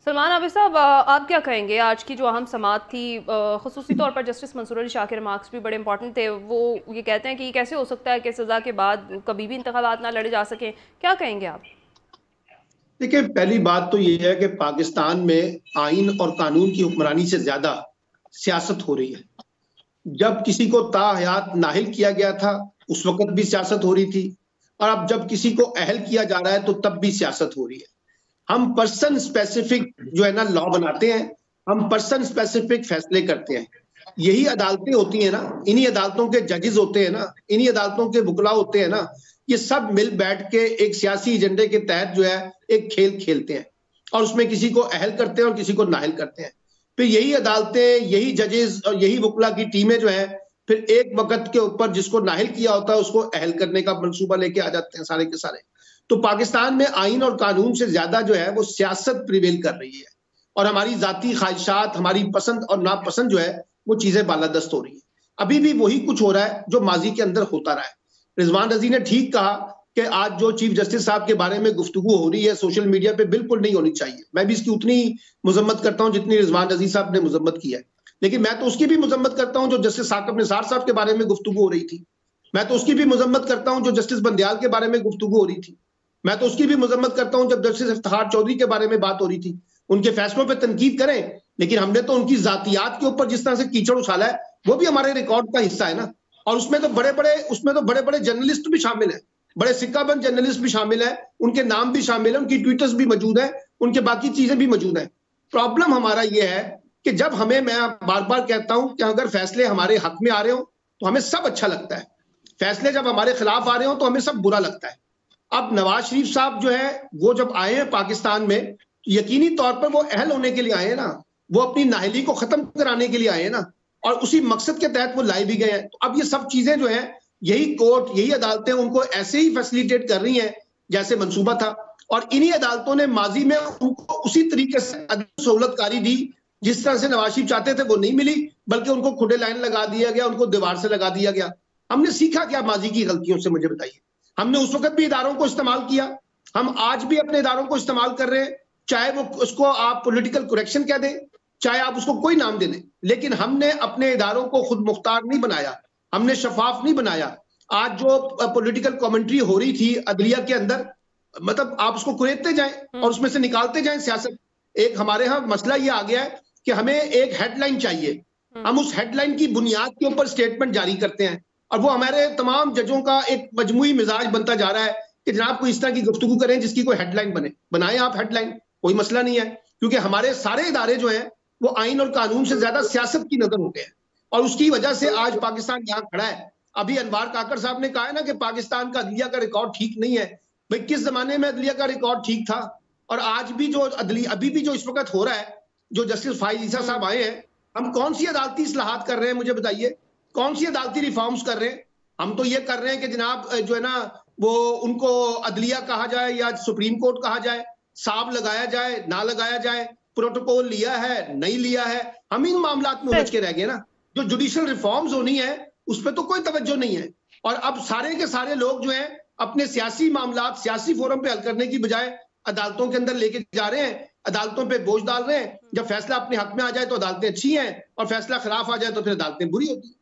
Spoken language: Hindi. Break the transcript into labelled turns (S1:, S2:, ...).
S1: सलमान आबिद साहब, आप क्या कहेंगे? आज की जो अहम समाअत थी, ख़ुसूसी तौर पर जस्टिस मंसूर अली शाह के रिमार्क्स भी बड़े इंपॉर्टेंट थे। वो ये कहते हैं कि कैसे हो सकता है कि सज़ा के बाद कभी भी इंतखाबात ना लड़े जा सकें। क्या कहेंगे आप?
S2: देखिए, पहली बात तो ये है कि पाकिस्तान में आइन और कानून की हुक्मरानी से ज्यादा सियासत हो रही है। जब किसी को ताहयात नाहिल किया गया था उस वक्त भी सियासत हो रही थी, और अब जब किसी को अहल किया जा रहा है तो तब भी सियासत हो रही है। हम पर्सन स्पेसिफिक जो है ना लॉ बनाते हैं, हम पर्सन स्पेसिफिक फैसले करते हैं। यही अदालतें होती हैं ना, इन्हीं अदालतों के जजेस होते हैं ना, इन्हीं अदालतों के वकला होते हैं ना, ये सब मिल बैठ के एक सियासी एजेंडे के तहत जो है एक खेल खेलते हैं, और उसमें किसी को अहल करते हैं और किसी को नाहल करते हैं। फिर यही अदालतें, यही जजेस और यही वकला की टीमें जो है फिर एक वक्त के ऊपर जिसको नाहल किया होता है उसको अहल करने का मंसूबा लेके आ जाते हैं सारे के सारे। तो पाकिस्तान में आइन और कानून से ज्यादा जो है वो सियासत प्रिवेल कर रही है, और हमारी जाती ख्वाहिशात, हमारी पसंद और नापसंद जो है वो चीजें बालादस्त हो रही है। अभी भी वही कुछ हो रहा है जो माजी के अंदर होता रहा है। रिजवान रजी ने ठीक कहा कि आज जो चीफ जस्टिस साहब के बारे में गुफ्तगू हो रही है सोशल मीडिया पे, बिल्कुल नहीं होनी चाहिए। मैं भी इसकी उतनी मुजम्मत करता हूं जितनी रिजवान रजी साहब ने मुजम्मत की है, लेकिन मैं तो उसकी भी मुजम्मत करता हूं जो जस्टिस साकिब निसार साहब के बारे में गुफ्तगू हो रही थी। मैं तो उसकी भी मुजम्मत करता हूं जो जस्टिस बंदयाल के बारे में गुफ्तगू हो रही थी। मैं तो उसकी भी मुजम्मत करता हूं जब जस्टिस इफ्तिखार चौधरी के बारे में बात हो रही थी। उनके फैसलों पर तनकीद करें, लेकिन हमने तो उनकी जातियात के ऊपर जिस तरह से कीचड़ उछाला है वो भी हमारे रिकॉर्ड का हिस्सा है ना। और उसमें तो बड़े बड़े जर्नलिस्ट भी शामिल हैं, बड़े सिक्काबंद जर्नलिस्ट भी शामिल हैं, उनके नाम भी शामिल है, उनकी ट्वीटर्स भी मौजूद है, उनके बाकी चीजें भी मौजूद हैं। प्रॉब्लम हमारा यह है कि जब हमें, मैं बार बार कहता हूं कि अगर फैसले हमारे हक में आ रहे हो तो हमें सब अच्छा लगता है, फैसले जब हमारे खिलाफ आ रहे हो तो हमें सब बुरा लगता है। अब नवाज शरीफ साहब जो है वो जब आए हैं पाकिस्तान में, यकीनी तौर पर वो अहल होने के लिए आए हैं ना, वो अपनी नाहली को खत्म कराने के लिए आए हैं ना, और उसी मकसद के तहत वो लाए भी गए हैं। तो अब ये सब चीजें जो है यही कोर्ट, यही अदालतें उनको ऐसे ही फैसिलिटेट कर रही हैं जैसे मंसूबा था, और इन्हीं अदालतों ने माजी में उनको उसी तरीके से सहूलतकारी दी जिस तरह से नवाज शरीफ चाहते थे वो नहीं मिली, बल्कि उनको खुले लाइन लगा दिया गया, उनको दीवार से लगा दिया गया। हमने सीखा क्या माजी की गलतियों से, मुझे बताइए। हमने उस वक्त भी इदारों को इस्तेमाल किया, हम आज भी अपने इदारों को इस्तेमाल कर रहे हैं, चाहे वो उसको आप पॉलिटिकल करेक्शन कह दें, चाहे आप उसको कोई नाम दे दें, लेकिन हमने अपने इदारों को खुद मुख्तार नहीं बनाया, हमने शफाफ नहीं बनाया। आज जो पॉलिटिकल कमेंट्री हो रही थी अदलिया के अंदर, मतलब आप उसको कुरेदते जाएं और उसमें से निकालते जाएं सियासत। एक हमारे यहाँ मसला ये आ गया है कि हमें एक हेडलाइन चाहिए, हम उस हेडलाइन की बुनियाद के ऊपर स्टेटमेंट जारी करते हैं, और वो हमारे तमाम जजों का एक मजमुई मिजाज बनता जा रहा है कि जनाब कोई इस तरह की गुफ्तगू करें जिसकी कोई हेडलाइन बने। बनाएं आप हेडलाइन, कोई मसला नहीं है, क्योंकि हमारे सारे इदारे जो हैं वो आइन और कानून से ज्यादा सियासत की नजर होते हैं, और उसकी वजह से आज पाकिस्तान यहाँ खड़ा है। अभी अनवार काकर साहब ने कहा है ना कि पाकिस्तान का अदलिया का रिकॉर्ड ठीक नहीं है। भाई, किस जमाने में अदलिया का रिकॉर्ड ठीक था? और आज भी जो अदलिया, अभी भी जो इस वक्त हो रहा है, जो जस्टिस फाइज ईसा साहब आए हैं, हम कौन सी अदालती इस्लाहात कर रहे हैं, मुझे बताइए, कौन सी अदालती रिफॉर्म्स कर रहे हैं? हम तो ये कर रहे हैं कि जनाब जो है ना वो उनको अदलिया कहा जाए या सुप्रीम कोर्ट कहा जाए, साहब लगाया जाए ना लगाया जाए, प्रोटोकॉल लिया है नहीं लिया है, हम इन मामलात में उलझ के रह गए ना। जो जुडिशियल रिफॉर्म्स होनी है उस पर तो कोई तवज्जो नहीं है, और अब सारे के सारे लोग जो हैं अपने सियासी मामलात सियासी फोरम पे हल करने की बजाय अदालतों के अंदर लेके जा रहे हैं, अदालतों पे बोझ डाल रहे हैं। जब फैसला अपने हक में आ जाए तो अदालतें अच्छी हैं, और फैसला खिलाफ आ जाए तो फिर अदालतें बुरी होती हैं।